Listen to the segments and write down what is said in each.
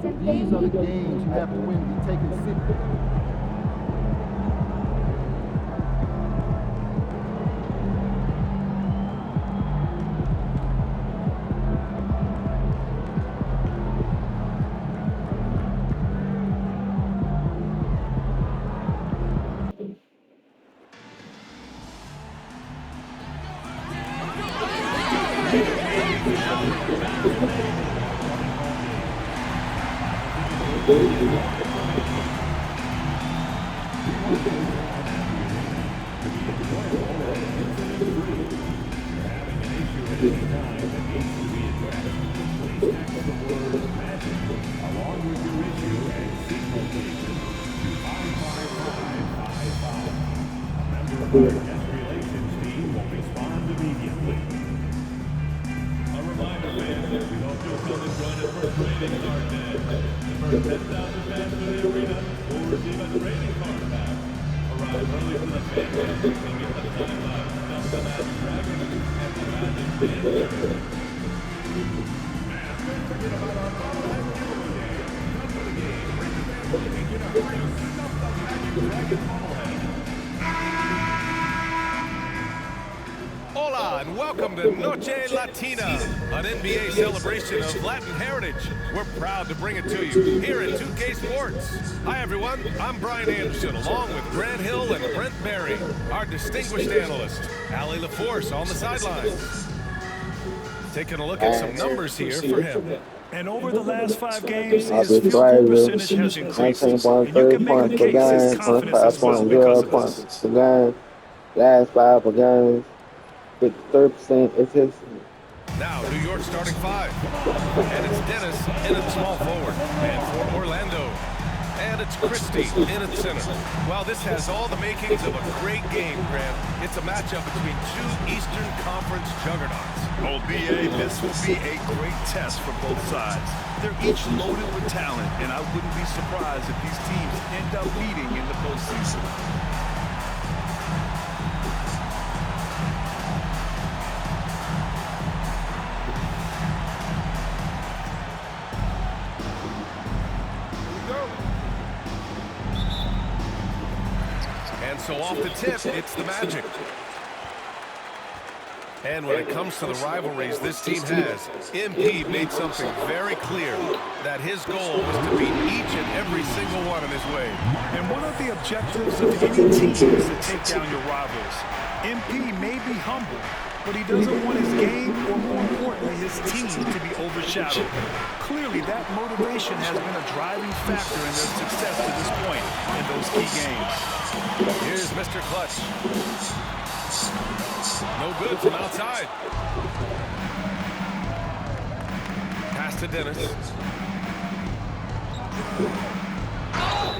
These are the games you have to win to be taken seriously. Hola and welcome to Noche Latina, an NBA celebration of Latin heritage. We're proud to bring it to you here at 2K Sports. Hi everyone, I'm Brian Anderson along with Grant Hill and Brent Barry, our distinguished analyst, Allie LaForce on the sidelines. Taking a look at some numbers here for him. And over the last 5 games, his field goal percentage has increased. And you can make a case his confidence as well because of this. Last 5 games, 53% is his. Now, New York starting 5. And it's Dennis in at small forward. And for Orlando. And it's Christie in at center. Well, this has all the makings of a great game, Grant. It's a matchup between 2 Eastern Conference juggernauts. Oh, B.A., this will be a great test for both sides. They're each loaded with talent, and I wouldn't be surprised if these teams end up meeting in the postseason. And so off the tip, it's the Magic. And when it comes to the rivalries this team has, MP made something very clear, that his goal was to beat each and every single one in his way. And one of the objectives of any team is to take down your rivals. MP may be humble, but he doesn't want his game, or more importantly, his team, to be overshadowed. Clearly, that motivation has been a driving factor in their success to this point in those key games. Here's Mr. Clutch. No good from outside. Pass to Dennis.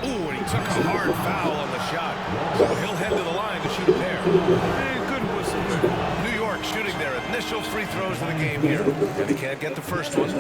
Ooh, and he took a hard foul on the shot. So he'll head to the line to shoot a pair. And good whistle. New York shooting their initial free throws of the game here. And they can't get the first one.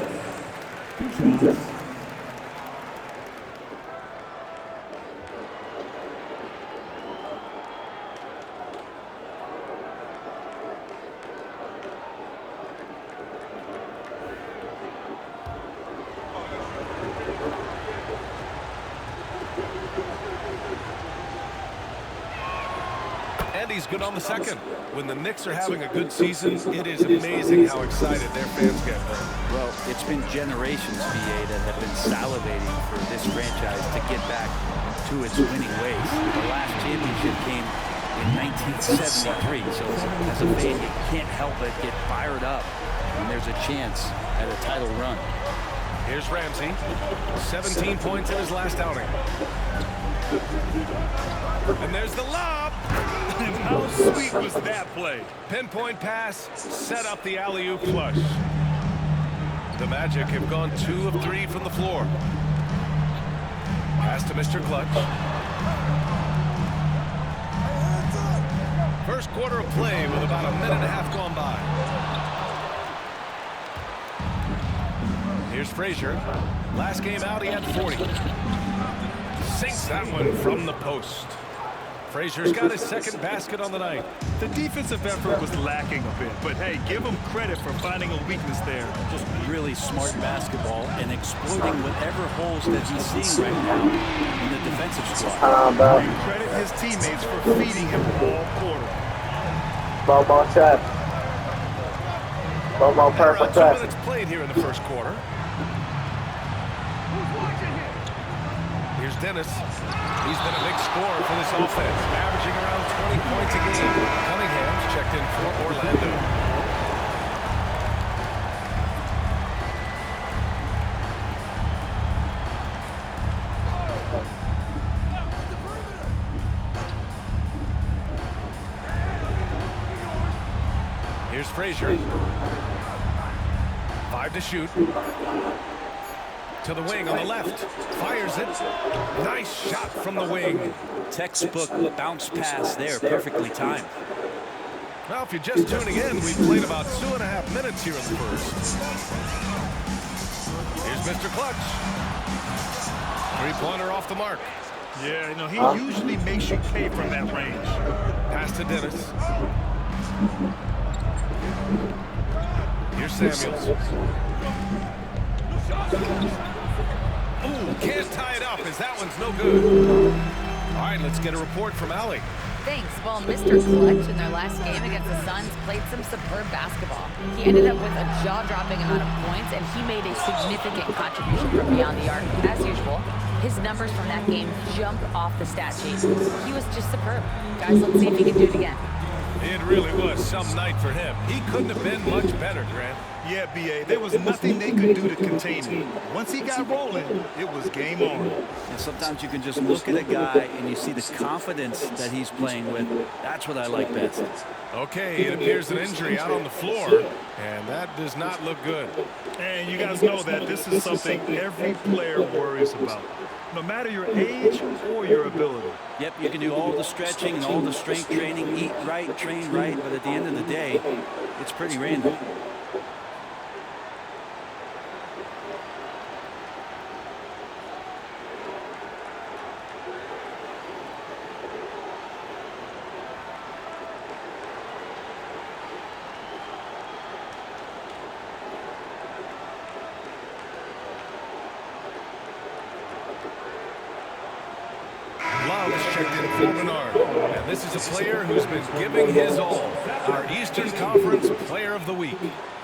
And he's good on the second. When the Knicks are having a good season, it is amazing how excited their fans get. Well, it's been generations, VA, that have been salivating for this franchise to get back to its winning ways. The last championship came in 1973, so as a fan, you can't help but get fired up when there's a chance at a title run. Here's Ramsey, 17 points in his last outing. And there's the lob. And how sweet was that play? Pinpoint pass, set up the alley-oop flush. The Magic have gone 2 of 3 from the floor. Pass to Mr. Clutch. First quarter of play with about a minute and a half gone by. Here's Frazier. Last game out, he had 40. Sinks that one from the post. Frazier's got his second basket on the night. The defensive effort was lacking a bit, but hey, give him credit for finding a weakness there. Just really smart basketball and exploiting whatever holes that he's seeing right now in the defensive squad. And credit his teammates for feeding him all quarter. Ball trap. Ball Around perfect 2 trap. minutes played here in the first quarter. Here's Dennis. He's been a big scorer for this offense, averaging around 20 points a game. Cunningham's checked in for Orlando. Here's Frazier. 5 to shoot. To the wing on the left. Fires it. Nice shot from the wing. Textbook bounce pass there, perfectly timed. Well, if you're just tuning in, we've played about 2.5 minutes here in the first. Here's Mr. Clutch. Three-pointer off the mark. Yeah, you know, he usually makes you pay from that range. Pass to Dennis. Here's Samuels. Ooh, can't tie it up as that one's no good. All right, let's get a report from Allie. Thanks. Well, Mr. Clutch in their last game against the Suns played some superb basketball. He ended up with a jaw-dropping amount of points, and he made a significant contribution from beyond the arc, as usual. His numbers from that game jump off the stat sheet. He was just superb. Guys, let's see if he can do it again. It really was some night for him. He couldn't have been much better, Grant. Yeah, B.A., there was nothing they could do to contain him. Once he got rolling, it was game on. And sometimes you can just look at a guy and you see the confidence that he's playing with. That's what I like best. Okay, it appears an injury out on the floor, and that does not look good. And you guys know that this is something every player worries about, no matter your age or your ability. Yep, you can do all the stretching and all the strength training, eat right, train right, but at the end of the day, it's pretty random. Love is checked in for Bernard. And this is a player who's been giving his all. Our Eastern Conference Player of the Week.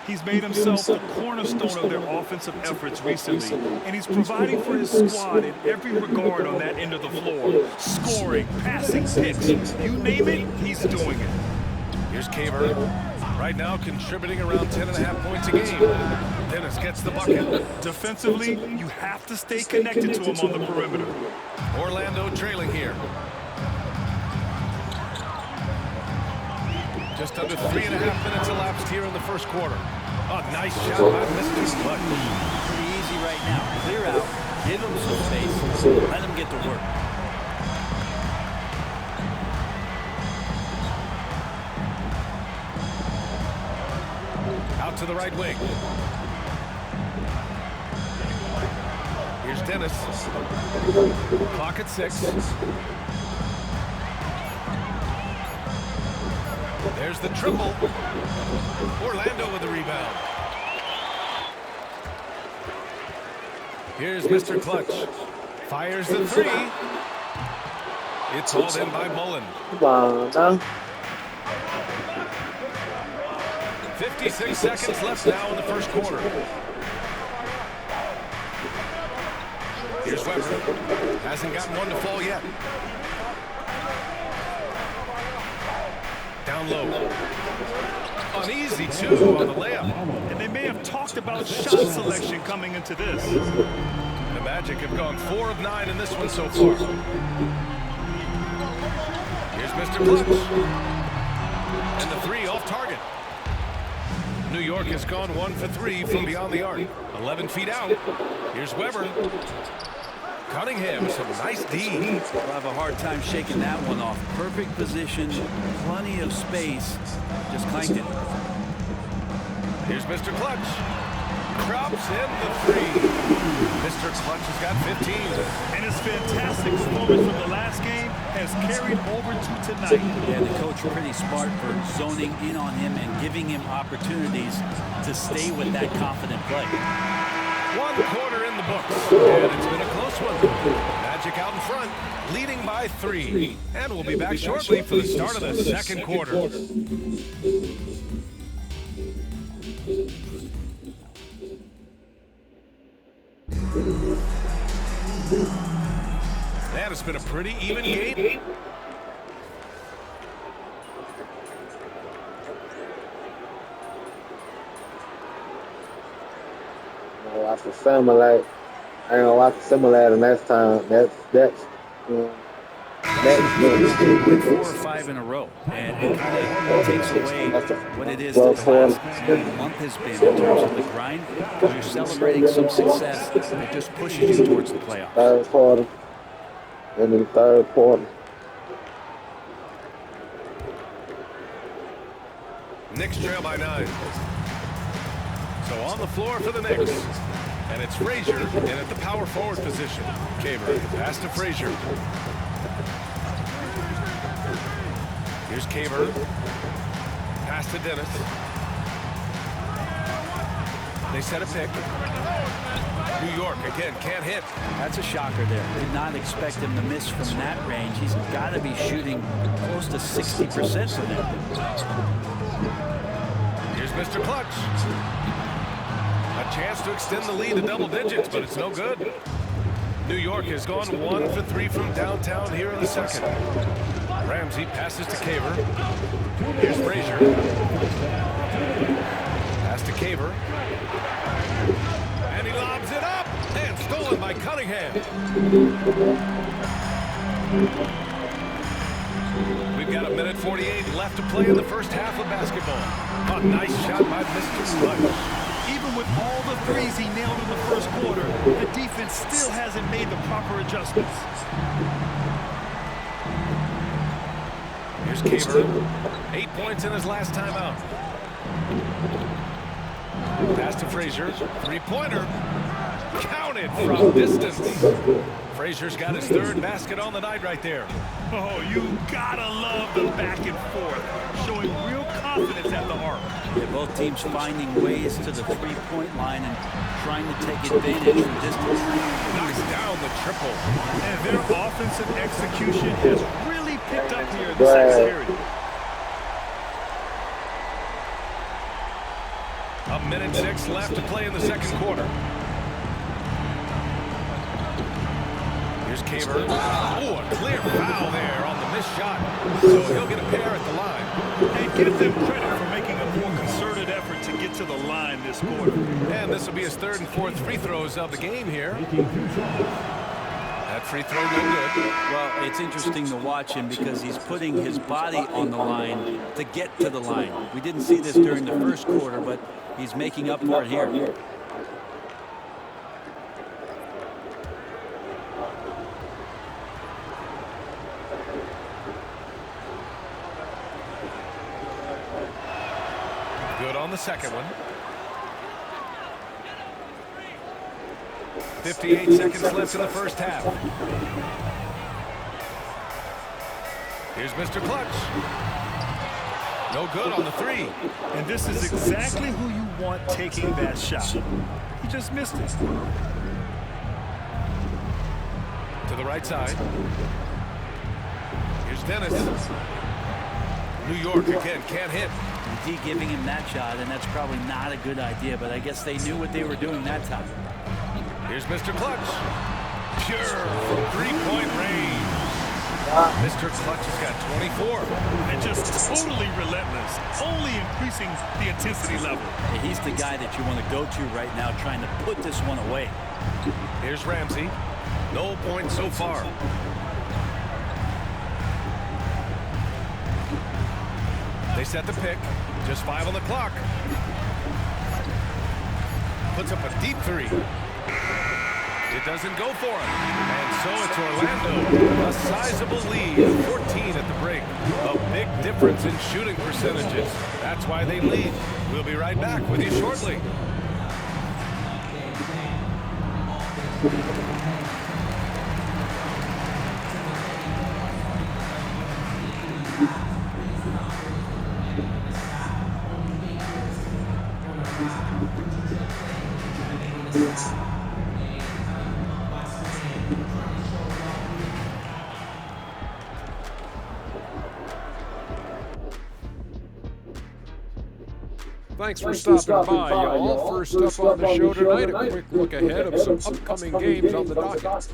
He's made himself the cornerstone of their offensive efforts recently, and he's providing for his squad in every regard on that end of the floor. Scoring, passing, picks, you name it, he's doing it. Here's Caver. Right now contributing around 10.5 points a game. Dennis gets the bucket. Defensively, you have to stay connected to him on the perimeter. Orlando trailing here. Just under 3.5 minutes elapsed here in the first quarter. A nice shot by Mr. Clutch. Pretty easy right now. Clear out, give him some space, let him get to work. Out to the right wing. Here's Dennis. Clock at 6. There's the triple. Orlando with the rebound. Here's Mr. Clutch. Fires the 3. It's hauled in by Mullen. Come on, now. 56 seconds left now in the first quarter. Here's Weber. Hasn't gotten one to fall yet. Down low. Uneasy, too, on the layup. And they may have talked about shot selection coming into this. The Magic have gone 4 of 9 in this one so far. Here's Mr. Clutch. And the 3 off target. New York has gone 1 for 3 from beyond the arc. 11 feet out. Here's Weber. Cunningham, some nice D. We'll have a hard time shaking that one off. Perfect position, plenty of space. Just clanked it. Here's Mr. Clutch. drops in the three. Mr. Clutch has got 15. And his fantastic performance from the last game has carried over to tonight. Yeah, the coach pretty smart for zoning in on him and giving him opportunities to stay with that confident play. 1 quarter in the books, and it's been a close one. Magic out in front, leading by 3. And we'll be back shortly for the start of the second quarter. That has been a pretty even game. Watch the simulate. I ain't gonna watch the simulator next time. That's next. 4 or 5 in a row, and it kind of takes away what it is that the last month has been in terms of the grind. You're celebrating some success that just pushes you towards the playoffs. Third quarter. In the third quarter. Knicks trail by 9. So on the floor for the Knicks. And it's Frazier in at the power forward position. Caver, pass to Frazier. Here's Caver. Pass to Dennis. They set a pick. New York again can't hit. That's a shocker there. Did not expect him to miss from that range. He's got to be shooting close to 60% from there. Here's Mr. Clutch. A chance to extend the lead to double digits, but it's no good. New York has gone 1 for 3 from downtown here in the second. Ramsey passes to Caver. Here's Frazier. Pass to Caver. And he lobs it up. And stolen by Cunningham. We've got 1:48 left to play in the first half of basketball. A nice shot by Mr. Clutch. Even with all the threes he nailed in the first quarter, the defense still hasn't made the proper adjustments. Here's Caver. 8 points in his last time out. Pass to Frazier. 3-pointer. Counted from distance. Frazier's got his 3rd basket on the night right there. Oh, you gotta love the back and forth, showing real confidence at the arc. Yeah, both teams finding ways to the 3-point line and trying to take advantage from distance. Knocks down the triple. And their offensive execution has really picked up here in the second period. 1:06 left to play in the second quarter. Here's Caver. Oh, a clear foul there on the missed shot. So he'll get a pair at the line. And give them credit for making a more concerted effort to get to the line this quarter. And this will be his 3rd and 4th free throws of the game here. That free throw no good. Well, it's interesting to watch him because he's putting his body on the line to get to the line. We didn't see this during the first quarter, but he's making up for it here. Good on the second one. 58 seconds left in the first half. Here's Mr. Clutch. No good on the 3. And this is exactly who you want taking that shot. He just missed it. To the right side. Here's Dennis. New York again can't hit. D giving him that shot, and that's probably not a good idea, but I guess they knew what they were doing that time. Here's Mr. Clutch. Pure from 3-point range. Mr. Clutch has got 24. And just totally relentless, only increasing the intensity level. Yeah, he's the guy that you want to go to right now, trying to put this one away. Here's Ramsey. No points so far. They set the pick. Just 5 on the clock. Puts up a deep 3. It doesn't go for him. And so it's Orlando. A sizable lead. 14 at the break. A big difference in shooting percentages. That's why they lead. We'll be right back with you shortly. Thanks for stopping by, y'all. First up on the show tonight, a quick look ahead of some upcoming games on the docket.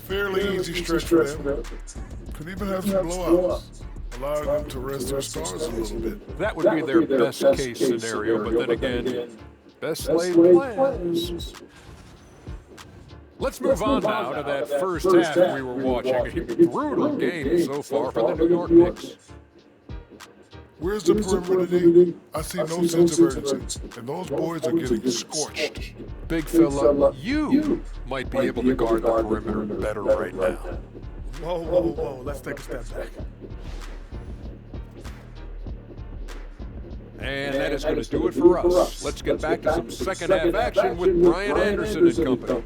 Fairly easy stretch for them. Could even have some blowouts, allowing them to rest their stars a little bit. That would be their best case scenario, but then again, best laid plans. Let's move on now to that first half we were watching. A brutal game so far for the New York Knicks. Where's the perimeter today? I see no sense of urgency, and those boys are getting scorched. Big fella, you might be able to guard the perimeter better right now. Whoa, whoa, whoa. Let's take a step back. And that is going to do it for us. Let's get back to some second half action with Brian Anderson and company.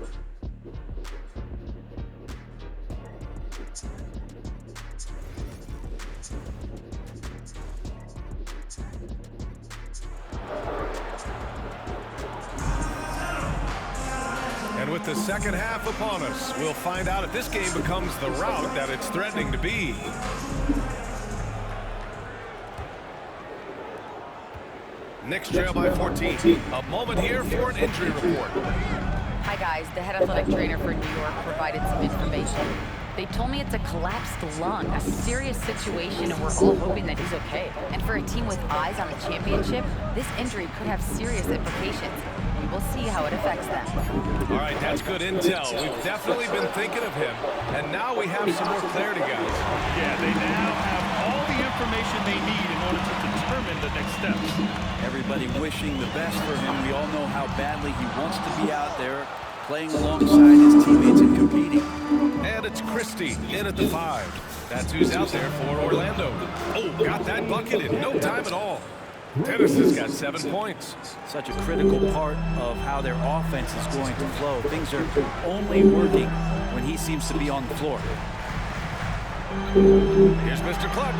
And with the second half upon us, we'll find out if this game becomes the rout that it's threatening to be. Knicks trail by 14. A moment here for an injury report. Hi guys, the head athletic trainer for New York provided some information. They told me it's a collapsed lung, a serious situation, and we're all hoping that he's okay. And for a team with eyes on the championship, this injury could have serious implications. We will see how it affects them. All right, that's good intel. We've definitely been thinking of him, and now we have some more clarity, guys. Yeah, they now have all the information they need in order to determine the next steps. Everybody wishing the best for him. We all know how badly he wants to be out there, playing alongside his teammates and competing. And it's Christie in at the 5. That's who's out there for Orlando. Oh, got that bucket in no time at all. Dennis has got 7 points. Such a critical part of how their offense is going to flow. Things are only working when he seems to be on the floor. Here's Mr. Clutch.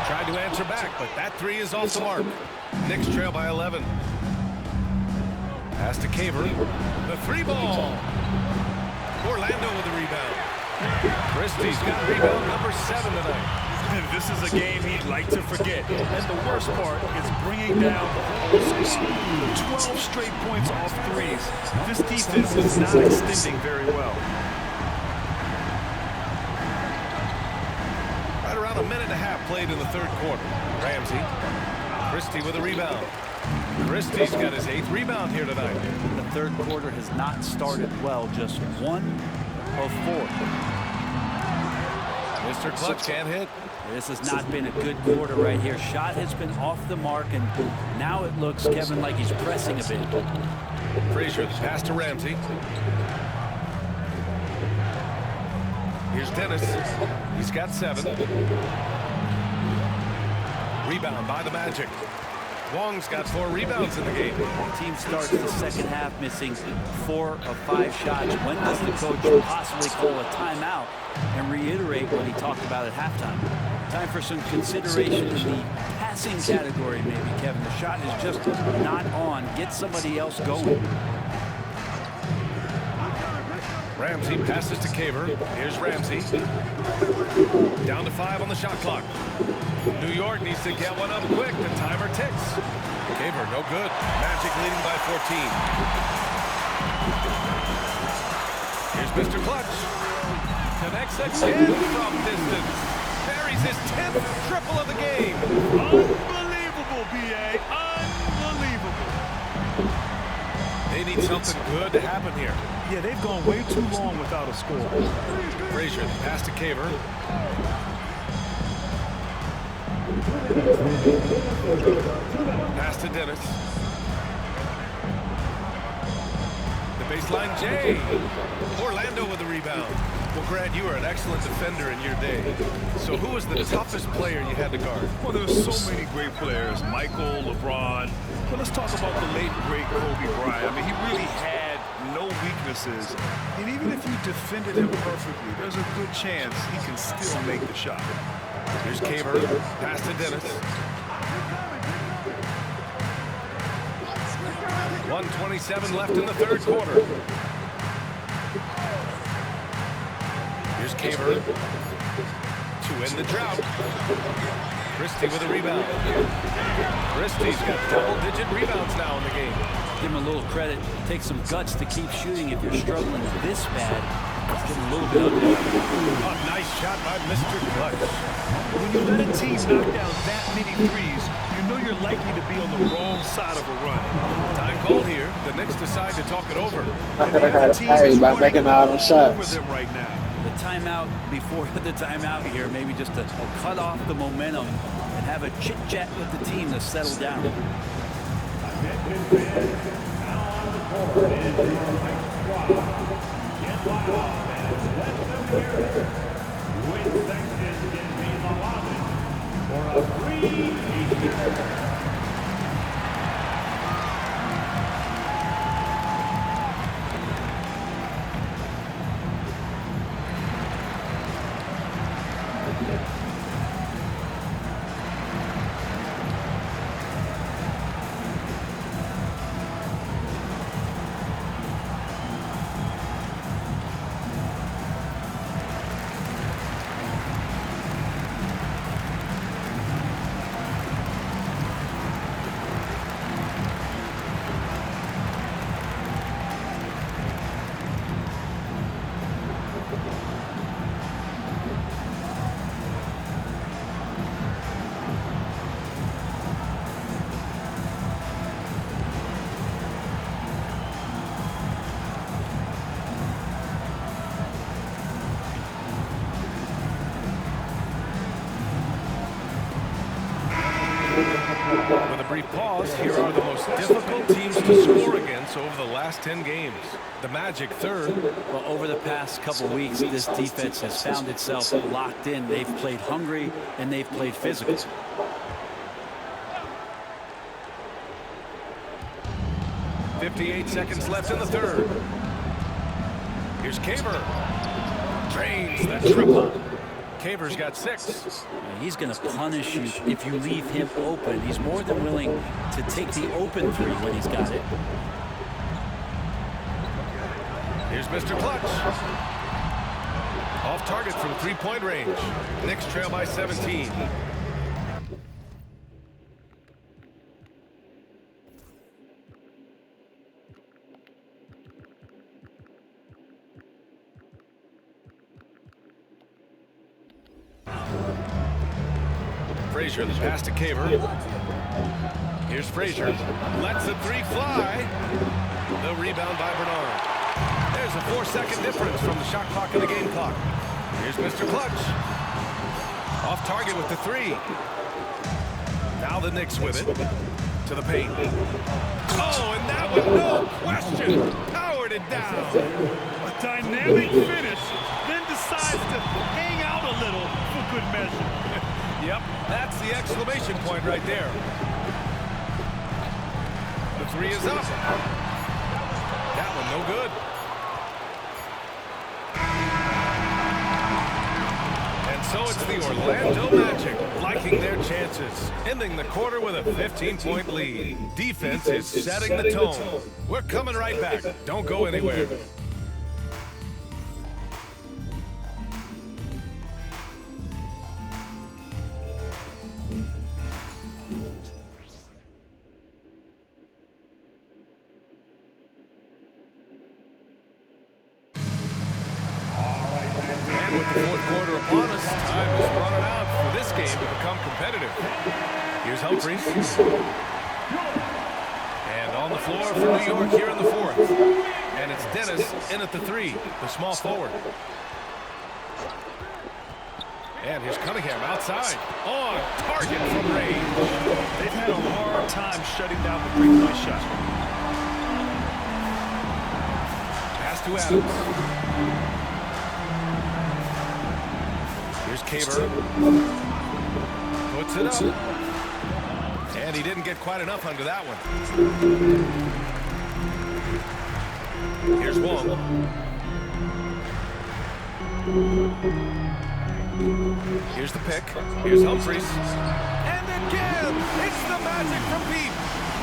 Tried to answer back, but that 3 is off the mark. Knicks trail by 11. Pass to Caver. The 3 ball. Orlando with the rebound. Christie's got rebound number 7 tonight. This is a game he'd like to forget. And the worst part is bringing down the whole squad. 12 straight points off threes. This defense is not extending very well. Right around a minute and a half played in the third quarter. Ramsey. Christie with a rebound. Christie's got his 8th rebound here tonight. The third quarter has not started well. Just 1 of 4. Mr. Clutch can't hit. This has not been a good quarter right here. Shot has been off the mark, and now it looks, Kevin, like he's pressing a bit. Frazier, the pass to Ramsey. Here's Dennis. He's got 7. Rebound by the Magic. Wong's got 4 rebounds in the game. The team starts the second half missing 4 of 5 shots. When does the coach possibly call a timeout and reiterate what he talked about at halftime? Time for some consideration in the passing category, maybe, Kevin. The shot is just not on. Get somebody else going. Ramsey passes to Caver. Here's Ramsey. Down to 5 on the shot clock. New York needs to get one up quick. The timer ticks. Caver, no good. Magic leading by 14. Here's Mr. Clutch. Connects again from distance. Buries his 10th triple of the game. Unbelievable, B.A. Unbelievable. They need something good to happen here. Yeah, they've gone way too long without a score. Frazier, the pass to Caver. Pass to Dennis. The baseline J. Orlando with the rebound. Well, Grant, you were an excellent defender in your day. So who was the toughest player you had to guard? Well, there were so many great players. Michael, LeBron. But let's talk about the late, great Kobe Bryant. I mean, he really had no weaknesses. And even if you defended him perfectly, there's a good chance he can still make the shot. Here's Caver, pass to Dennis. 1:27 left in the third quarter. Here's Caver to end the drought. Christie with a rebound. Christie's got double-digit rebounds now in the game. Give him a little credit. Take some guts to keep shooting if you're struggling this bad. It's getting a little bit ugly. Oh, nice shot by Mr. Clutch. When you let a team knock down that many threes, you know you're likely to be on the wrong side of a run. Time called here. The Knicks decide to talk it over. Hey, by making all them shots. Them right now. The timeout before the timeout here, maybe just to cut off the momentum and have a chit-chat with the team to settle down. With a brief pause, here are the most difficult teams to score against over the last 10 games. The Magic third. Well, over the past couple weeks, this defense has found itself locked in. They've played hungry and they've played physical. .58 seconds left in the third. Here's Caver. Drains the triple. Caver's got 6. He's going to punish you if you leave him open. He's more than willing to take the open three when he's got it. Here's Mr. Clutch. Off target from three-point range. Knicks trail by 17. Frazier, the pass to Caver. Here's Frazier. Lets the three fly. The rebound by Bernard. There's a 4-second difference from the shot clock and the game clock. Here's Mr. Clutch. Off target with the three. Now the Knicks with it. To the paint. Oh, and that one, no question, powered it down. A dynamic finish, then decides to hang out a little for good measure. Yep, that's the exclamation point right there. The three is up. That one no good. And so it's the Orlando Magic liking their chances, ending the quarter with a 15-point lead. Defense is setting the tone. We're coming right back. Don't go anywhere. With the fourth quarter upon us, time is running out for this game to become competitive. Here's Humphries. And on the floor for New York here in the fourth. And it's Dennis in at the three, the small forward. And here's Cunningham outside. On target from range. They've had a hard time shutting down the three-point shot. Pass to Adams. Here's Caver. Puts it up. And he didn't get quite enough under that one. Here's Wong. Here's the pick. Here's Humphries. And again, it's the magic from Pete.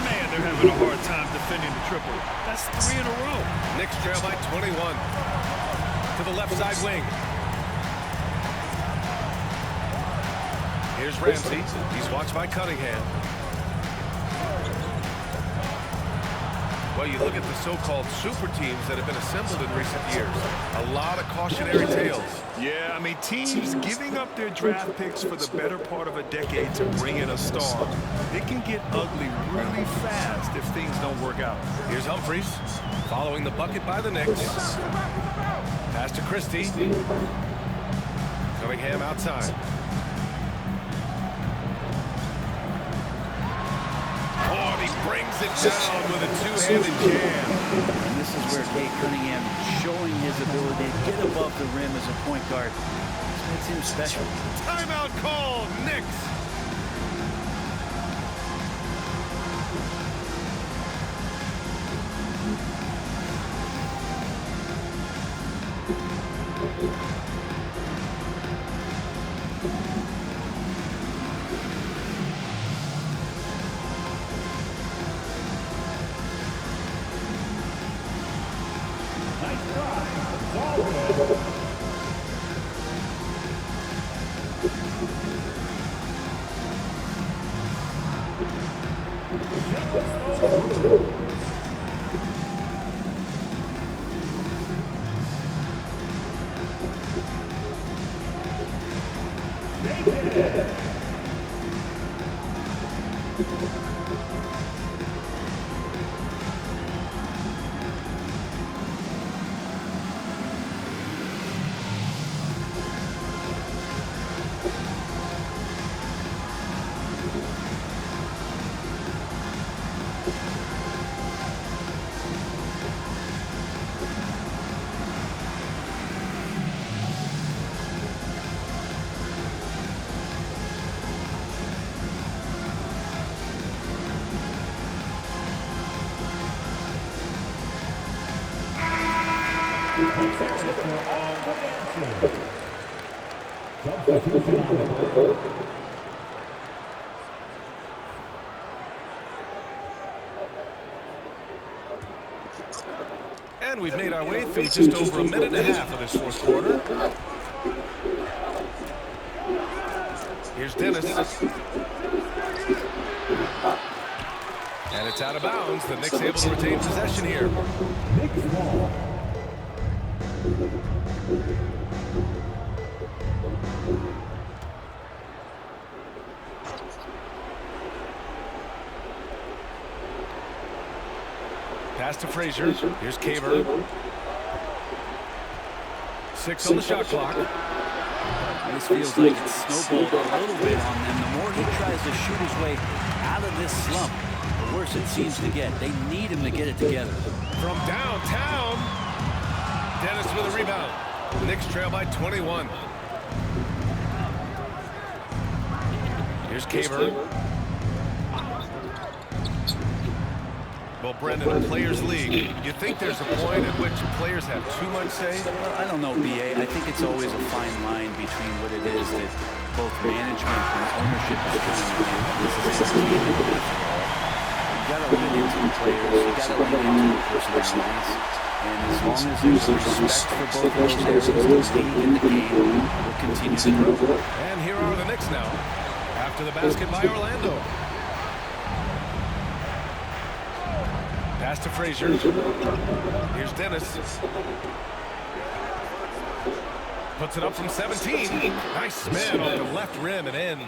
Man, they're having a hard time defending the triple. That's 3 in a row. Knicks trail by 21. To the left side wing. Here's Ramsey. He's watched by Cunningham. Well, you look at the so-called super teams that have been assembled in recent years. A lot of cautionary tales. Yeah, I mean, teams giving up their draft picks for the better part of a decade to bring in a star. It can get ugly really fast if things don't work out. Here's Humphries, following the bucket by the Knicks. Pass to Christie. Cunningham outside. Oh, he brings it down with a two-handed jam. And this is where Cade Cunningham showing his ability to get above the rim as a point guard. This makes him special. Timeout call, Knicks. And we've made our way through just over a minute and a half of this fourth quarter. Here's Dennis. And it's out of bounds. The Knicks able to retain possession here. Pass to Frazier. Here's Caver. 6 on the shot clock. This feels like it's snowballed a little bit on them. The more he tries to shoot his way out of this slump, the worse it seems to get. They need him to get it together. From downtown, Dennis with a rebound. Knicks trail by 21. Here's Caver. Well, Brendan, a Players League, you think there's a point at which players have too much say? Well, I don't know, B.A. I think it's always a fine line between what it is that both management and ownership is trying to do. This is a team in basketball. You've got to lean into the players. You've got to lean into the personalities. And as long as there's respect for both of those areas, the league in the game will continue to grow. And here are the Knicks now, after the basket by Orlando. Pass to Frazier. Here's Dennis. Puts it up from 17. Nice spin off the left rim and in.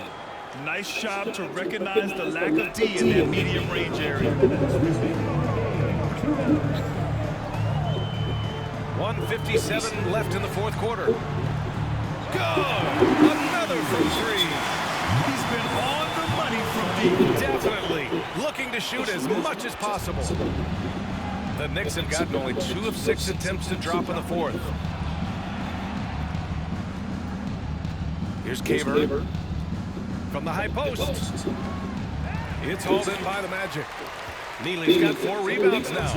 Nice job to recognize the lack of D in that medium range area. 1:57 left in the fourth quarter. Go! Another from 3. He's been on the money from deep. Definitely looking to shoot as much as possible. The Knicks have gotten only 2 of 6 attempts to drop in the fourth. Here's Kaver from the high post. It's hauled in by the Magic. Neely's got 4 rebounds now.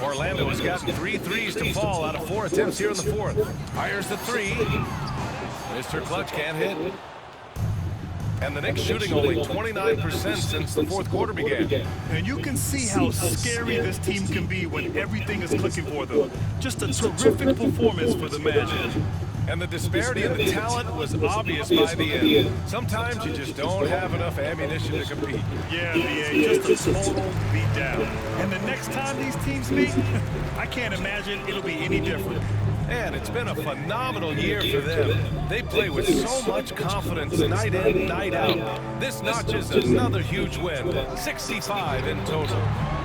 Orlando has gotten 3 threes to fall out of 4 attempts here in the fourth. Fires the 3. Mr. Clutch can't hit. And the Knicks shooting only 29% since the fourth quarter began. And you can see how scary this team can be when everything is clicking for them. Just a terrific performance for the Magic. And the disparity in the talent was obvious by the end. Sometimes you just don't have enough ammunition to compete. Yeah, BA, just a total beatdown. And the next time these teams meet, I can't imagine it'll be any different. And it's been a phenomenal year for them. They play with so much confidence night in, night out. This notches another huge win, 65 in total.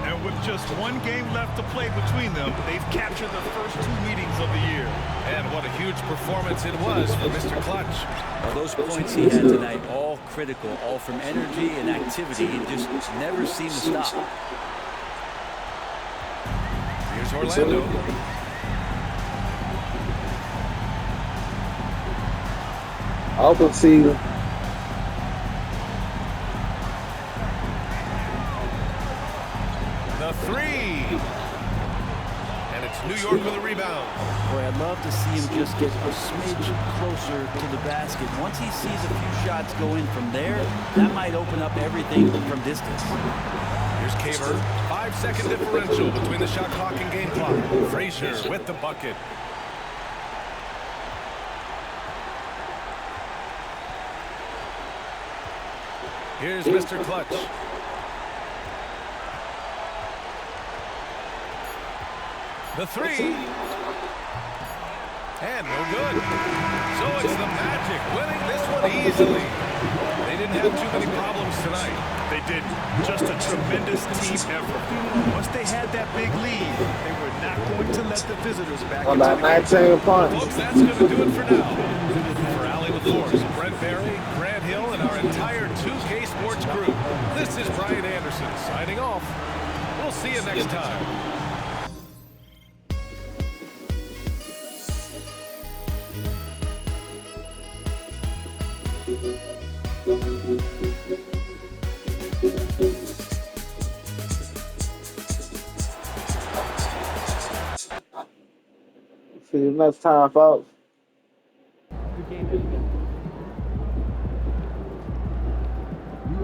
And with just 1 game left to play between them, they've captured the first 2 meetings of the year. And what a huge performance it was for Mr. Clutch. Well, those points he had tonight, all critical, all from energy and activity. He just never seemed to stop. Here's Orlando. Open season. The 3. And it's New York with a rebound. Boy, I'd love to see him just get a smidge closer to the basket. Once he sees a few shots go in from there, that might open up everything from distance. Here's Kaver. 5-second differential between the shot clock and game clock. Frazier with the bucket. Here's Mr. Clutch. The 3. And no good. So it's the Magic winning this one easily. They didn't have too many problems tonight. They didn't. Just a tremendous team effort. Once they had that big lead, they were not going to let the visitors back into About the game. 19 points. Folks, that's going to do it for now. For Allie LaForce, Brent Barry, Grant Hill, and our entire 2K Sports crew, this is Brian Anderson signing off. We'll see you next time. See you next time, folks. You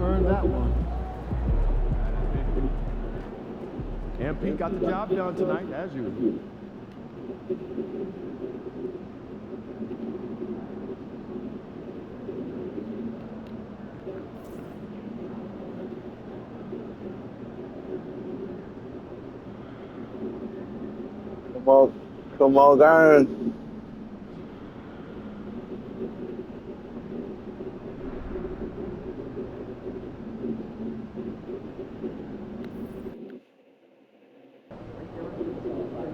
earned that one. MP got the job done tonight, as usual. Come on, guys.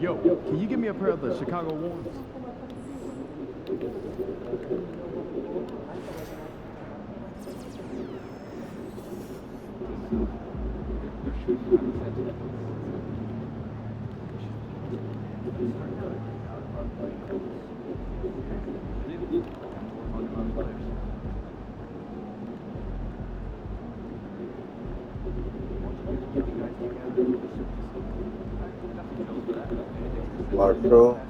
Yo, can you give me a pair of the Chicago ones? Marco.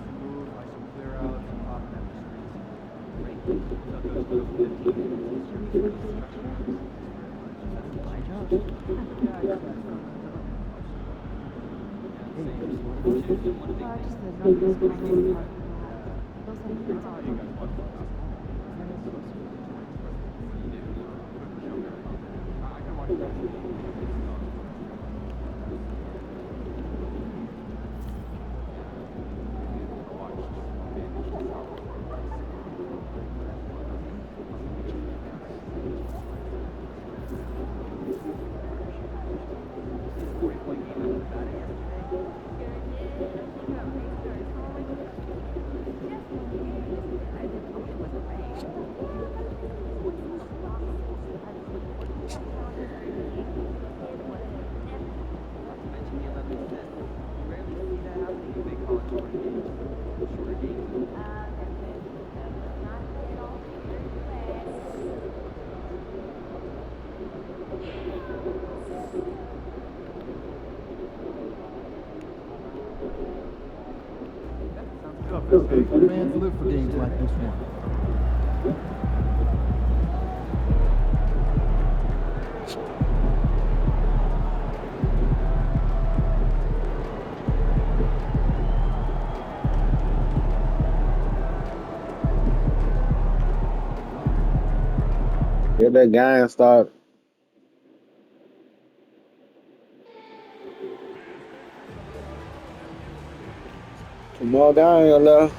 Fans live for games like this one. Get that guy and start. Some more down left.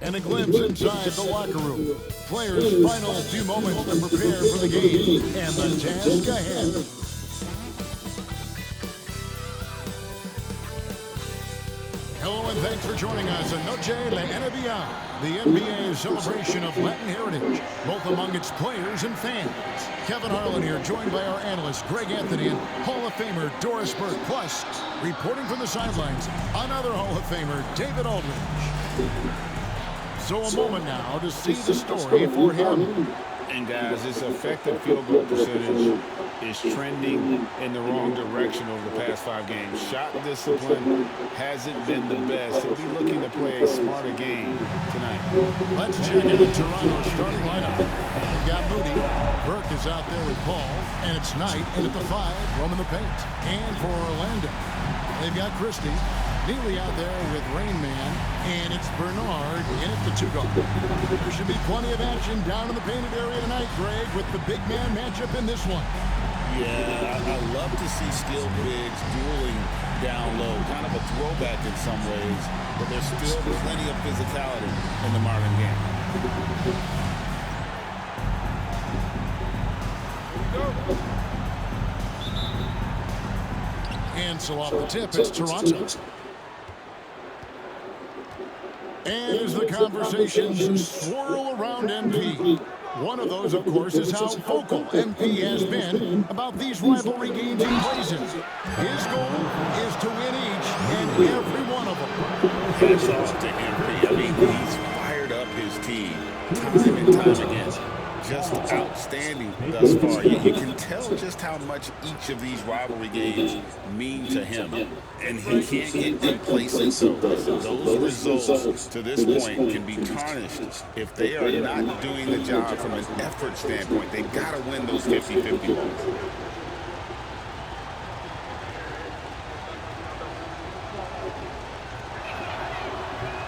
And a glimpse inside the locker room. Players' final few moments to prepare for the game and the task ahead. Hello and thanks for joining us in Noche La NBA, the NBA celebration of Latin heritage, both among its players and fans. Kevin Harlan here, joined by our analyst Greg Anthony and Hall of Famer Doris Burke. Plus, reporting from the sidelines, another Hall of Famer, David Aldridge. So a moment now to see the story for him. And guys, his effective field goal percentage is trending in the wrong direction over the past 5 games. Shot discipline hasn't been the best. He'll be looking to play a smarter game tonight. Let's check in the Toronto starting lineup. We've got Moody. Burke is out there with Paul. And it's Knight in at the 5, roaming the paint. And for Orlando, they've got Christie. Neely out there with Rain Man, and it's Bernard in at the 2 guard. There should be plenty of action down in the painted area tonight, Greg, with the big man matchup in this one. Yeah, I love to see skilled bigs dueling down low. Kind of a throwback in some ways, but there's still plenty of physicality in the modern game. And so off the tip, it's Toronto. And as the conversations swirl around MP, one of those, of course, is how vocal MP has been about these rivalry games he plays in. His goal is to win each and every one of them. Hats off to MP. I mean, he's fired up his team time and time again. Just outstanding thus far. You can tell just how much each of these rivalry games mean to him. And he can't get complacent. Those results to this point can be tarnished if they are not doing the job from an effort standpoint. They've got to win those 50-50 balls.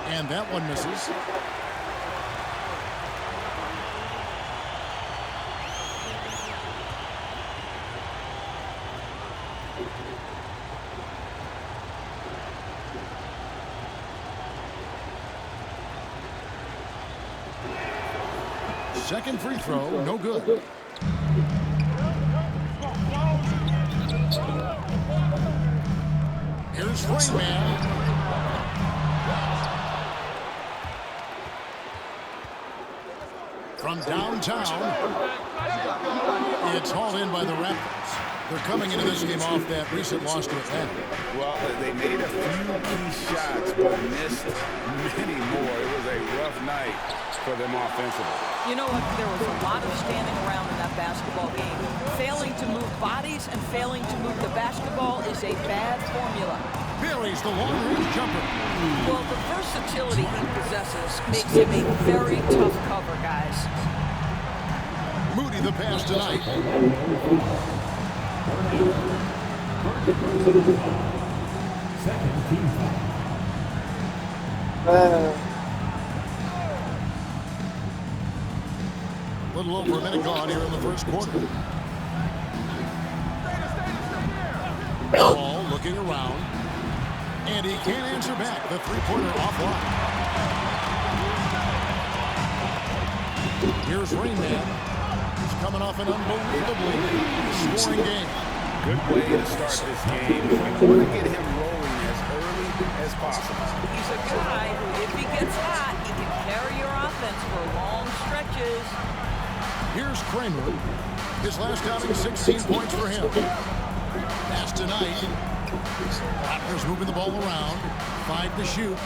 And that one misses. Second free throw, no good. Here's Rain Man. From downtown, it's hauled in by the Raptors. They're coming into this game off that recent loss to Atlanta. Well, they made a few key shots, but missed many more. It was a rough night for them offensively. You know what? There was a lot of standing around in that basketball game. Failing to move bodies and failing to move the basketball is a bad formula. Buries the long-range jumper. Well, the versatility he possesses makes him a very tough cover, guys. Moody the pass tonight. little over a minute gone here in the first quarter. Ball looking around. And he can't answer back. The three-pointer offline. Here's Rain Man. He's coming off an unbelievably scoring game. Good way to start this game. You want to get him rolling as early as possible. He's a guy who, if he gets hot, he can carry your offense for long stretches. Here's Kramer. His last outing, 16 points for him. Pass tonight. Raptors moving the ball around. 5 to shoot.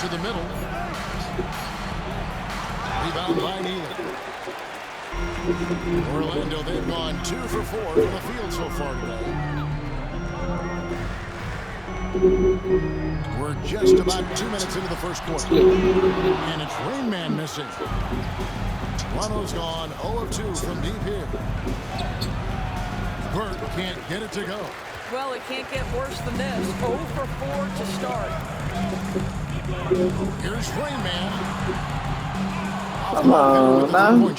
To the middle. Rebound by Neely. Orlando, they've gone 2 for 4 from the field so far today. We're just about 2 minutes into the first quarter. And it's Rain Man missing. Toronto's gone 0 of 2 from deep here. Burt can't get it to go. Well, it can't get worse than this. 0 for 4 to start. Here's Rain Man. Come on, man.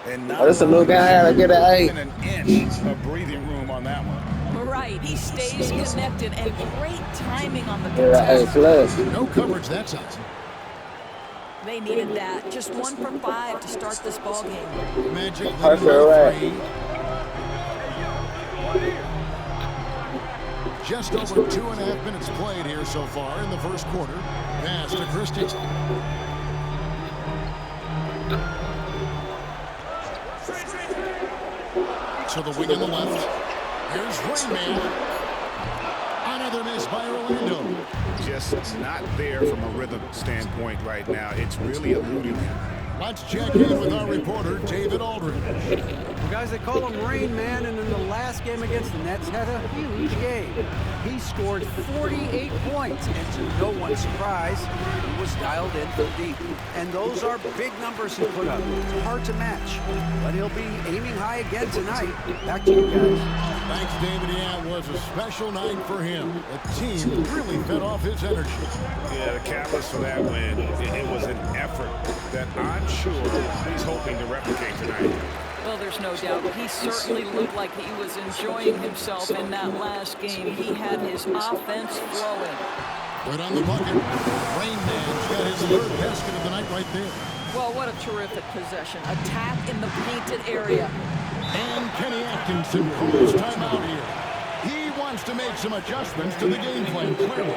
And That's a little guy. I get an 8. an inch of breathing room on that one. Right, he stays connected and great timing on the Yeah, contest. No coverage that time. They needed that. Just 1 for 5 to start this ball game. Magic That's leading all by right. 3. Just over 2.5 minutes played here so far in the first quarter. Pass to Christie. To the wing on the left. Here's Rain Man. Another miss by Orlando. Just not there from a rhythm standpoint right now. It's really eluding him. Let's check in with our reporter, David Aldridge. Well, guys, they call him Rain Man, and in the last game against the Nets had a huge game. He scored 48 points, and to no one's surprise, he was dialed in from deep. And those are big numbers he put up. It's hard to match, but he'll be aiming high again tonight. Back to you guys. Thanks, David. Yeah, it was a special night for him. The team really fed off his energy. Yeah, the catalyst for that win, it was an effort that I'm sure he's hoping to replicate tonight. Well, there's no doubt. He certainly looked like he was enjoying himself in that last game. He had his offense flowing. Right on the bucket. Rain Man's got his 3rd basket of the night right there. Well, what a terrific possession. Attack in the painted area. And Kenny Atkinson calls timeout here. He wants to make some adjustments to the game plan, clearly.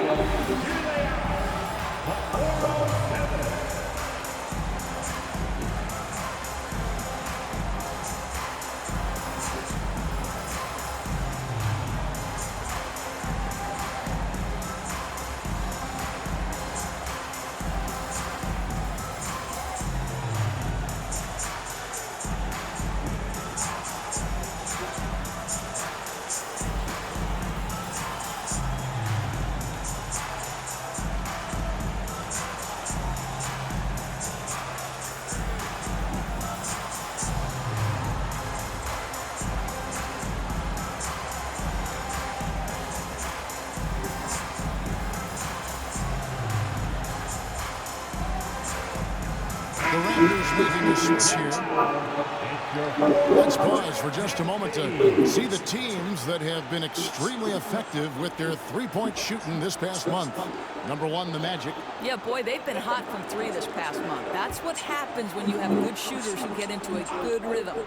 The Raptors making a switch here. Let's pause for just a moment to see the teams that have been extremely effective with their three-point shooting this past month. Number 1, the Magic. Yeah, boy, they've been hot from 3 this past month. That's what happens when you have good shooters who get into a good rhythm.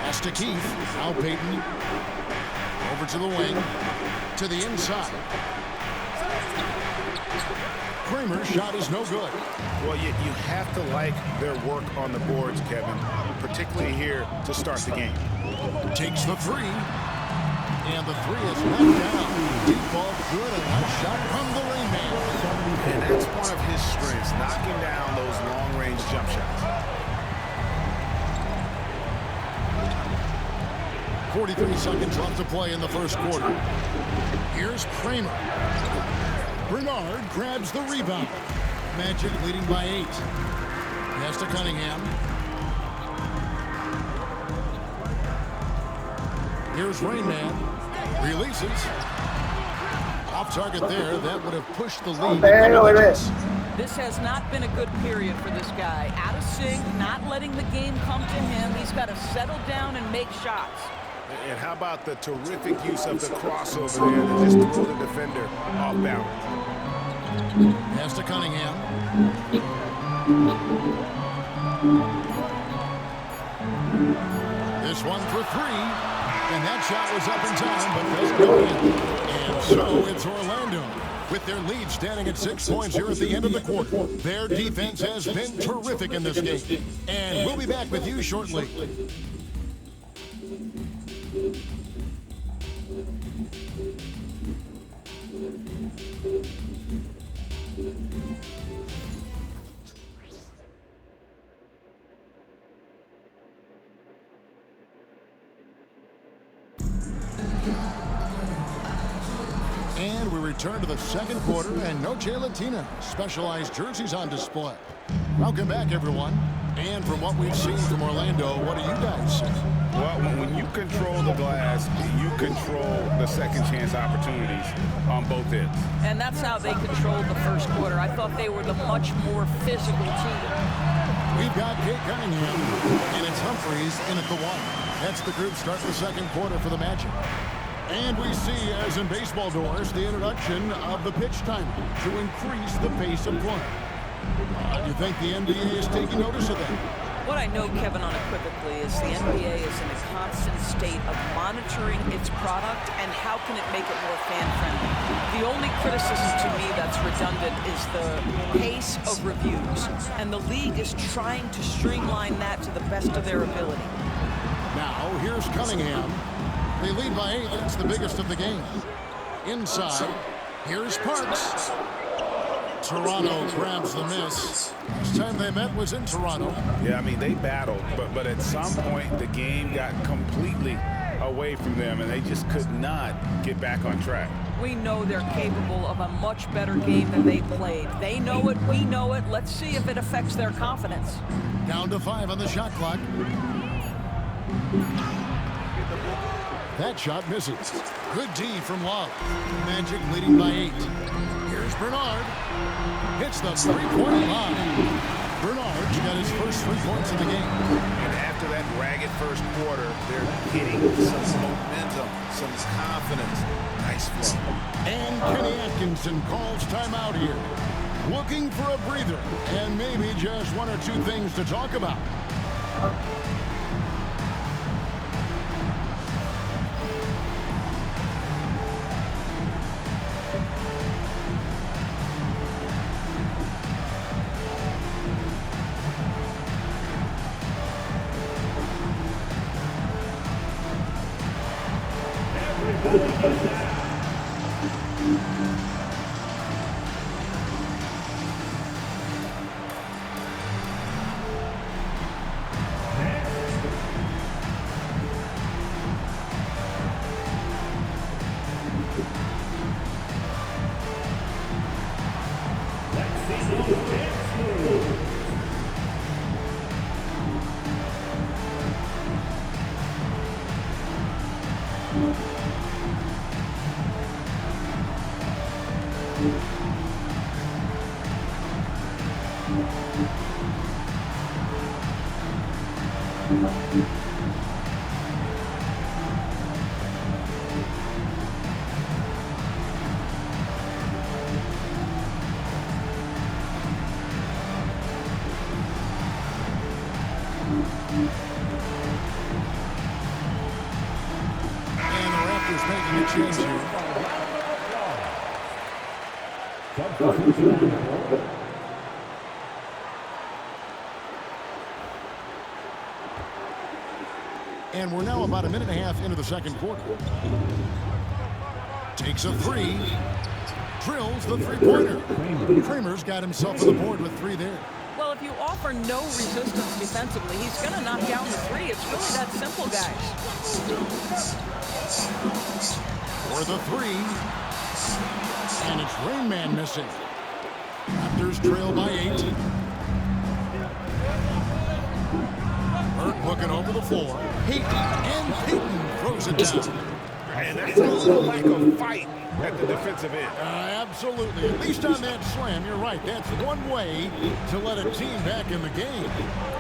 Pass to Keith. Al Payton. Over to the wing. To the inside. Kramer's shot is no good. Well, you have to like their work on the boards, Kevin, particularly here to start the game. Takes the 3. And the 3 is knocked down. Deep ball good. A nice shot from the Rain Man. And that's one of his strengths, knocking down those long-range jump shots. 43 seconds left to play in the first quarter. Here's Kramer. Bernard grabs the rebound. Magic leading by 8. Pass to Cunningham. Here's Rain Man. Releases. Off target there. That would have pushed the lead. This has not been a good period for this guy. Out of sync, not letting the game come to him. He's got to settle down and make shots. And how about the terrific use of the crossover there to just throw the defender off balance? Pass to Cunningham. This one for three. And that shot was up in time, but doesn't go in. And so it's Orlando with their lead standing at 6 points here at the end of the quarter. Their defense has been terrific in this game. And we'll be back with you shortly. And we return to the second quarter, and Noche Latina specialized jerseys on display. Welcome back, everyone. And from what we've seen from Orlando, what do you guys see? Well, when you control the glass, you control the second chance opportunities on both ends. And that's how they controlled the first quarter. I thought they were the much more physical team. We've got Kate Cunningham, and it's Humphreys in at the one. That's the group start the second quarter for the Magic. And we see, as in baseball doors, the introduction of the pitch timer to increase the pace of play. Do you think the NBA is taking notice of that? What I know, Kevin, unequivocally, is the NBA is in a constant state of monitoring its product and how can it make it more fan-friendly. The only criticism to me that's redundant is the pace of reviews, and the league is trying to streamline that to the best of their ability. Now, here's Cunningham. They lead by 8. That's the biggest of the game. Inside, here's Parks. Toronto grabs the miss. Last time they met was in Toronto. Yeah, I mean, they battled, but at some point, the game got completely away from them, and they just could not get back on track. We know they're capable of a much better game than they played. They know it, we know it. Let's see if it affects their confidence. Down to 5 on the shot clock. That shot misses. Good D from Love. Magic leading by 8. Here's Bernard. Hits the three-point line. Bernard's got his first 3 points of the game. And after that ragged first quarter, they're hitting some momentum, some confidence. Nice flow. And Kenny Atkinson calls timeout here. Looking for a breather and maybe just 1 or 2 things to talk about. And we're now about a minute and a half into the second quarter. Takes a 3. Drills the three-pointer. Kramer's got himself on the board with 3 there. Well, if you offer no resistance defensively, he's going to knock down the 3. It's really that simple, guys. For the 3. And it's Rain Man missing. Raptors trail by 8. Burke looking over the floor. Payton, and Payton throws it down. And that's a little lack of fight at the defensive end. Absolutely. At least on that slam, you're right. That's one way to let a team back in the game.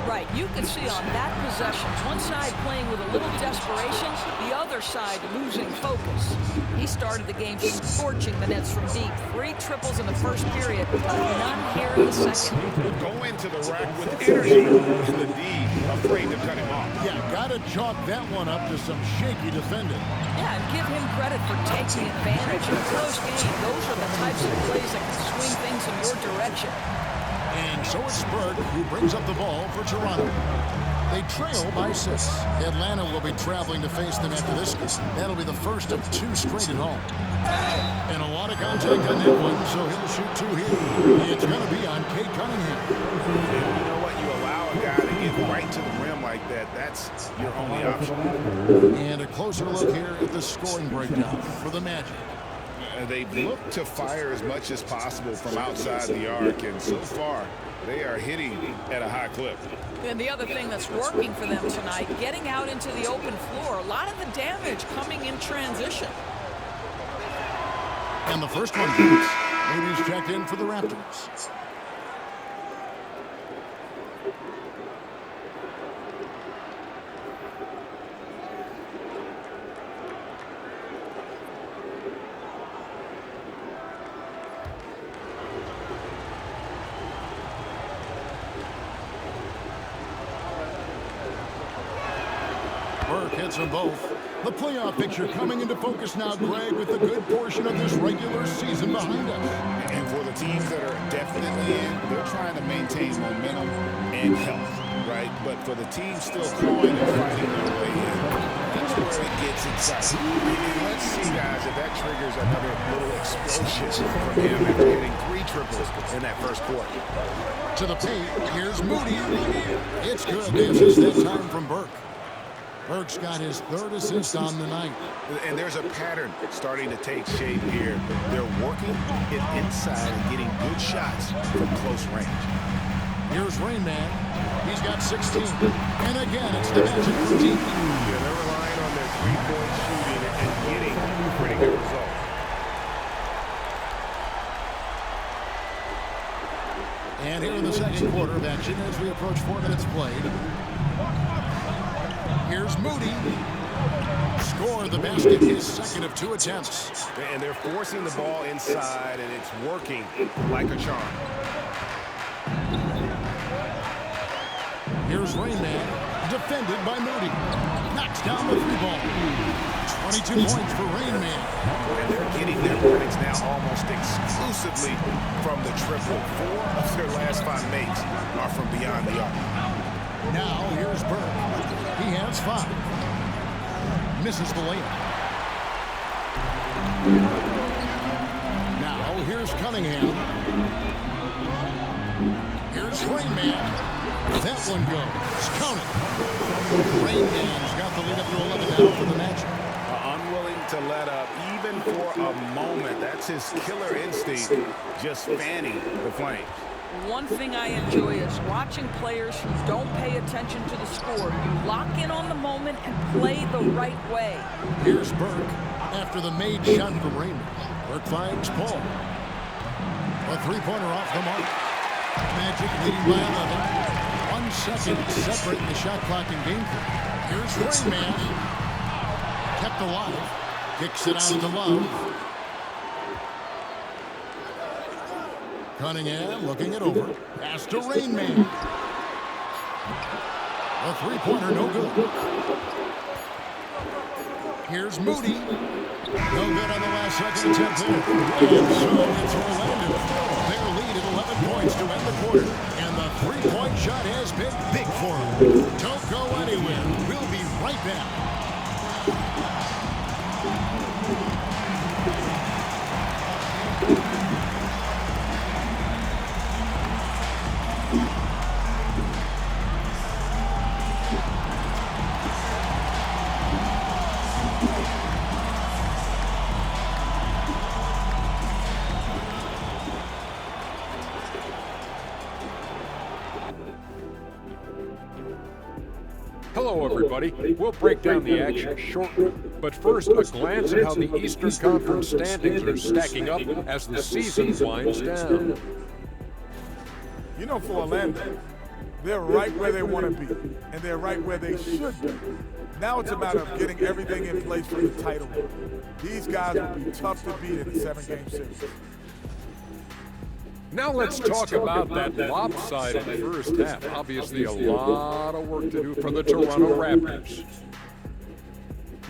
Right, you can see on that possession, one side playing with a little desperation, the other side losing focus. He started the game scorching the nets from deep. 3 triples in the first period, none here in the second. Go into the rack with energy, and the D afraid to cut him off. Yeah, got to chalk that one up to some shaky defending. Yeah, and give him credit for taking advantage in a close game. Those are the types of plays that can swing things in your direction. And so it's Burke who brings up the ball for Toronto. They trail by 6. Atlanta will be traveling to face them after this game. That'll be the first of 2 straight at home. And a lot of contact on that one, so he'll shoot 2 here. It's going to be on Cade Cunningham. And you know what? You allow a guy to get right to the rim like that, that's your only option. And a closer look here at the scoring breakdown for the Magic. They've looked to fire as much as possible from outside the arc, and so far, they are hitting at a high clip. And the other thing that's working for them tonight, getting out into the open floor. A lot of the damage coming in transition. And the first one goes. Moody's checked in for the Raptors. Burke hits them both. The playoff picture coming into focus now, Greg, with a good portion of this regular season behind us. And for the teams that are definitely in, they're trying to maintain momentum and health, right? But for the teams still clawing and fighting their way in, that's where it gets exciting. And let's see, guys, if that triggers another little explosion from him after hitting 3 triples in that first quarter. To the paint, here's Moody. It's good. This is that time from Burke. Burke's got his 3rd assist on the night. And there's a pattern starting to take shape here. They're working it inside and getting good shots from close range. Here's Rain Man. He's got 16. And again, it's the Magic from deep. Yeah, they're relying on their 3-point shooting and getting pretty good results. And here in the second quarter of action as we approach 4 minutes played. Here's Moody. Score the basket, his second of 2 attempts. And they're forcing the ball inside, and it's working like a charm. Here's Rain Man, defended by Moody. Knocks down the 3-ball. 22 points for Rain Man. And they're getting their points now almost exclusively from the triple. 4 of their last 5 makes are from beyond the arc. Now here's Burke. He has 5. Misses the layup. Now here's Cunningham. Here's Rain Man. That one goes. Count it. Rain Man's got the lead up to 11 now for the Magic. Unwilling to let up even for a moment. That's his killer instinct, just fanning the flames. One thing I enjoy is watching players who don't pay attention to the score. You lock in on the moment and play the right way. Here's Burke after the made shot from Raymond. Burke finds Paul. A 3-pointer off the mark. Magic leading by 11. 1 second separating the shot clock in game 3. Here's Rainman. Kept alive. Kicks it out to Love. Cunningham looking it over. Pass to Rain Man. A 3-pointer, no good. Here's Moody. No good on the last second attempt there. And so it's Orlando. Their lead at 11 points to end the quarter. And the 3-point shot has been big for them. Don't go anywhere. We'll be right back. Hello, everybody. We'll break down the action shortly. But first, a glance at how the Eastern Conference standings are stacking up as the season winds down. You know, for Orlando, they're right where they want to be, and they're right where they should be. Now it's a matter of getting everything in place for the title. These guys will be tough to beat in a 7-game series. Now let's talk about that lopsided first half. Obviously, a lot of work to do for the Toronto Raptors.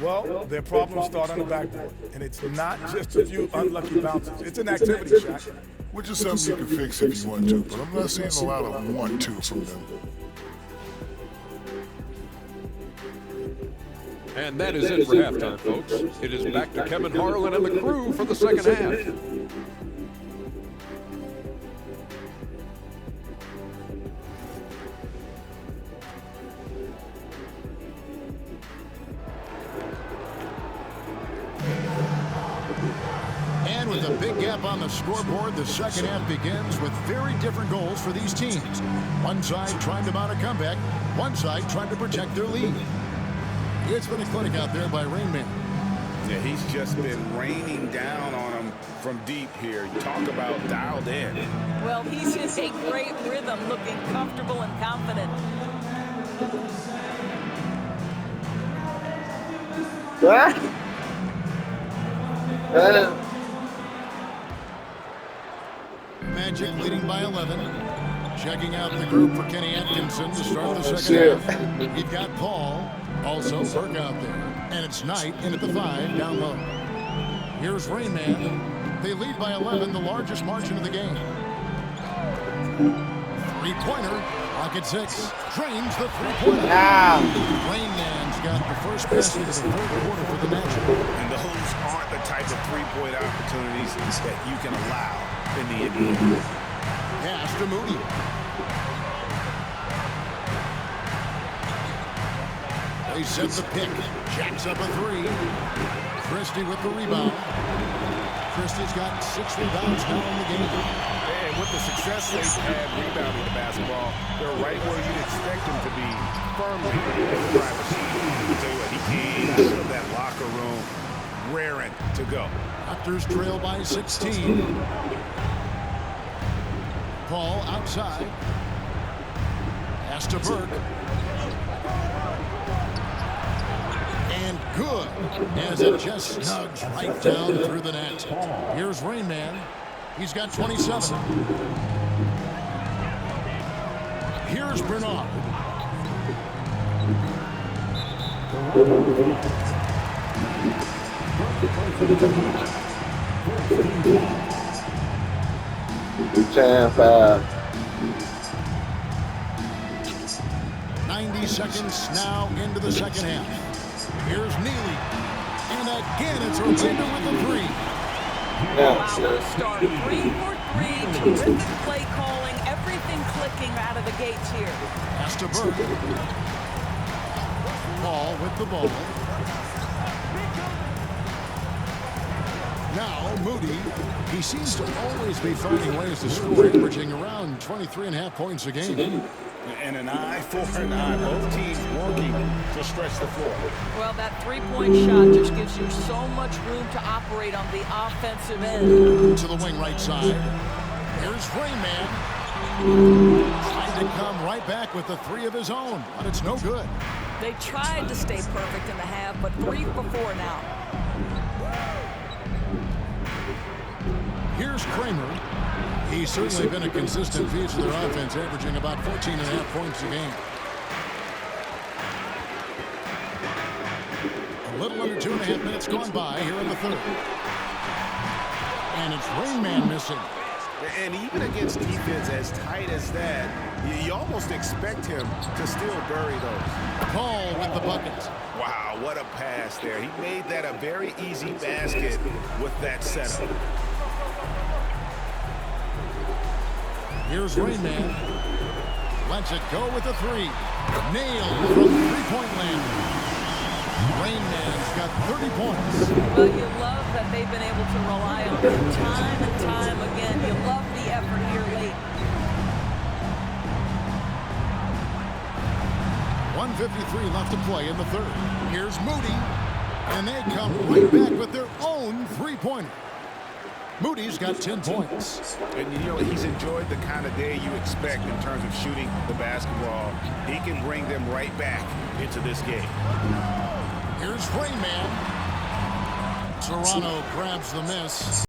Well, their problems start on the backboard, and it's not just a few unlucky bounces. It's an activity, Shaq. Which is something you can fix if you want to, but I'm not seeing a lot of want to from them. And that is it for halftime, folks. It is back to Kevin Harlan and the crew for the second half. And with a big gap on the scoreboard, the second half begins with very different goals for these teams. One side trying to mount a comeback, one side trying to protect their lead. It's been a clinic out there by Rain Man. Yeah, he's just been raining down on him from deep here. You talk about dialed in. Well, he's in a great rhythm, looking comfortable and confident. Magic leading by 11. Checking out the group for Kenny Atkinson to start the second half. You've got Paul, also Burke out there. And it's Knight in at the 5 down low. Here's Rain Man. They lead by 11, the largest margin of the game. Three-pointer, pocket 6. Drains the three-pointer. Rain Man's got the first basket of the third quarter for the Magic. And those aren't the type of three-point opportunities that you can allow in the NBA. Pass to Moody. They set the pick. Jacks up a 3. Christie with the rebound. Christie's got 6 rebounds now in the game. And with the success they've had rebounding the basketball, they're right where you'd expect them to be, firmly in the driver's seat. I'll tell you what, he came out of that locker room raring to go. Raptors trail by 16. Paul outside. Pass to Burke. And good, as it just snugs right down through the net. Here's Rain Man. He's got 27. Here's Bernard. Time foul. 90 seconds now into the second half. Here's Neely. And again, it's Orlando with the 3. Wow, start 3 for 3. Terrific play calling. Everything clicking out of the gates here. Pass to Burke. Paul with the ball. Now Moody. He seems to always be finding ways to score, averaging around 23.5 points a game. And an eye for an eye. Both teams working to stretch the floor. Well, that three-point shot just gives you so much room to operate on the offensive end. To the wing right side. Here's Rain Man. Trying to come right back with the 3 of his own, but it's no good. They tried to stay perfect in the half, but 3 for 4 now. Here's Kramer. He's certainly been a consistent piece of their offense, averaging about 14.5 points a game. A little under 2.5 minutes gone by here in the third. And it's Rain Man missing. And even against defense as tight as that, you almost expect him to still bury those. Paul with the bucket. Wow, what a pass there. He made that a very easy basket with that setup. Here's Rain Man. Lets it go with the 3. Nailed from three-point land. Rain Man's got 30 points. Well, you love that they've been able to rely on him time and time again. You love the effort here late. 1:53 left to play in the third. Here's Moody. And they come right back with their own three-pointer. Moody's got 10 points. And, you know, he's enjoyed the kind of day you expect in terms of shooting the basketball. He can bring them right back into this game. Here's Rain Man. Toronto grabs the miss.